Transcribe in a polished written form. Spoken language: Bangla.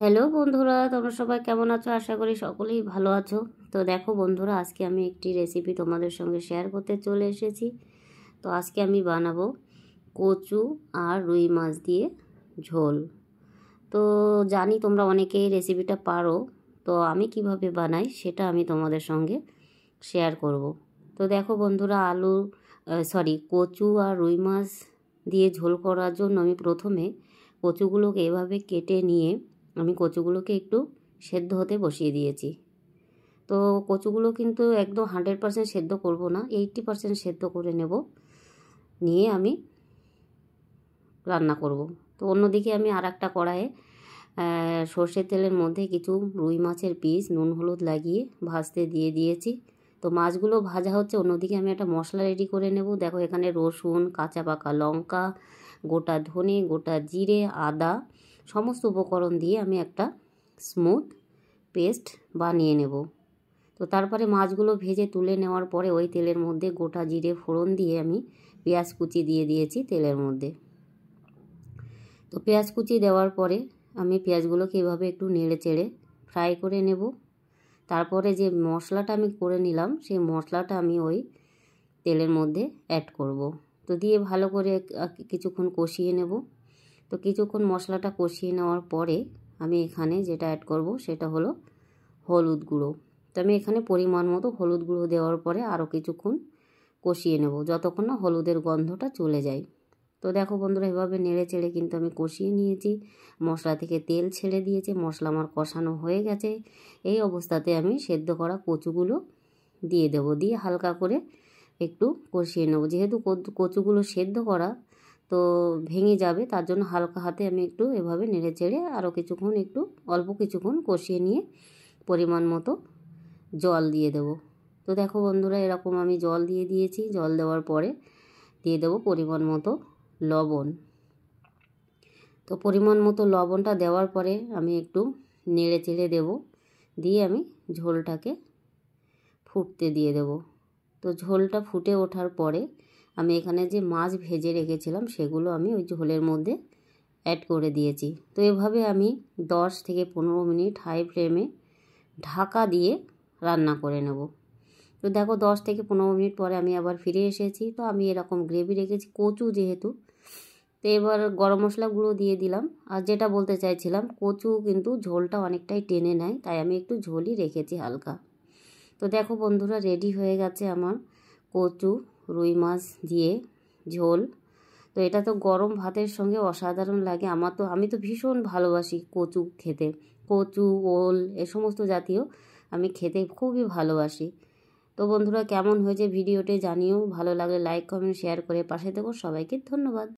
হ্যালো বন্ধুরা, তোমরা সবাই কেমন আছো? আশা করি সকলেই ভালো আছো। তো দেখো বন্ধুরা, আজকে আমি একটি রেসিপি তোমাদের সঙ্গে শেয়ার করতে চলে এসেছি। তো আজকে আমি বানাবো কচু আর রুই মাছ দিয়ে ঝোল। তো জানি তোমরা অনেকেই রেসিপিটা পারো, তো আমি কিভাবে বানাই সেটা আমি তোমাদের সঙ্গে শেয়ার করব। তো দেখো বন্ধুরা, কচু আর রুই মাছ দিয়ে ঝোল করার জন্য আমি প্রথমে কচুগুলোকে এভাবে কেটে নিয়ে আমি কচুগুলোকে একটু সেদ্ধ হতে বসিয়ে দিয়েছি। তো কচুগুলো কিন্তু একদম 100% সেদ্ধ করব না, 80% সেদ্ধ করে নেব, নিয়ে আমি রান্না করব। তো অন্যদিকে আমি আর একটা কড়াইয়ে সর্ষের তেলের মধ্যে কিছু রুই মাছের পিস নুন হলুদ লাগিয়ে ভাজতে দিয়ে দিয়েছি। তো মাছগুলো ভাজা হচ্ছে, অন্যদিকে আমি একটা মশলা রেডি করে নেব। দেখো এখানে রসুন, কাঁচা পাকা লঙ্কা, গোটা ধনে, গোটা জিরে, আদা সমস্ত উপকরণ দিয়ে আমি একটা স্মুথ পেস্ট বানিয়ে নেব। তো তারপরে মাছগুলো ভেজে তুলে নেওয়ার পরে ওই তেলের মধ্যে গোটা জিরে ফোড়ন দিয়ে আমি পেঁয়াজ কুচি দিয়ে দিয়েছি তেলের মধ্যে। তো পেঁয়াজ কুচি দেওয়ার পরে আমি পেঁয়াজগুলোকে এভাবে একটু নেড়ে চেড়ে ফ্রাই করে নেব। তারপরে যে মশলাটা আমি করে নিলাম সেই মশলাটা আমি ওই তেলের মধ্যে অ্যাড করব। তো দিয়ে ভালো করে কিছুক্ষণ কষিয়ে নেব। তো কিছুক্ষণ মশলাটা কষিয়ে নেওয়ার পরে আমি এখানে যেটা অ্যাড করব সেটা হলো হলুদ গুঁড়ো। তো আমি এখানে পরিমাণ মতো হলুদ গুঁড়ো দেওয়ার পরে আরও কিছুক্ষণ কষিয়ে নেব, যতক্ষণ না হলুদের গন্ধটা চলে যায়। তো দেখো বন্ধুরা, এভাবে নেড়ে চেড়ে কিন্তু আমি কষিয়ে নিয়েছি, মশলা থেকে তেল ছেড়ে দিয়েছে, মশলা আমার কষানো হয়ে গেছে। এই অবস্থাতে আমি সেদ্ধ করা কচুগুলো দিয়ে দেব, দিয়ে হালকা করে একটু কষিয়ে নেব। যেহেতু কচুগুলো সেদ্ধ করা, তো ভেঙে যাবে, তার জন্য হালকা হাতে আমি একটু এভাবে নেড়ে চেড়ে আরও কিছুক্ষণ অল্প কিছুক্ষণ কষিয়ে নিয়ে পরিমাণ মতো জল দিয়ে দেব। তো দেখো বন্ধুরা, এরকম আমি জল দিয়ে দিয়েছি। জল দেওয়ার পরে দিয়ে দেব পরিমাণ মতো লবণ। তো পরিমাণ মতো লবণটা দেওয়ার পরে আমি একটু নেড়ে চেড়ে দেব, দিয়ে আমি ঝোলটাকে ফুটতে দিয়ে দেব। তো ঝোলটা ফুটে ওঠার পরে আমি এখানে যে মাছ ভেজে রেখেছিলাম সেগুলো আমি ওই ঝোলের মধ্যে অ্যাড করে দিয়েছি। তো এভাবে আমি 10 থেকে 15 মিনিট হাই ফ্লেমে ঢাকা দিয়ে রান্না করে নেব। তো দেখো 10 থেকে 15 মিনিট পরে আমি আবার ফিরে এসেছি। তো আমি এরকম গ্রেভি রেখেছি কচু যেহেতু। তো এবার গরম মশলা গুঁড়ো দিয়ে দিলাম। আর যেটা বলতে চাইছিলাম, কচু কিন্তু ঝোলটা অনেকটাই টেনে নেয়, তাই আমি একটু ঝোলই রেখেছি হালকা। তো দেখো বন্ধুরা, রেডি হয়ে গেছে আমার কচু রুই মাছ দিয়ে ঝোল। তো এটা তো গরম ভাতের সঙ্গে অসাধারণ লাগে। আমি তো ভীষণ ভালোবাসি কচু খেতে। কচু, ওল এ সমস্ত জাতীয় আমি খেতে খুবই ভালোবাসি। তো বন্ধুরা, কেমন হয়েছে ভিডিওটি জানিও। ভালো লাগলে লাইক, কমেন্ট, শেয়ার করে পাশে থেকো। সবাইকে ধন্যবাদ।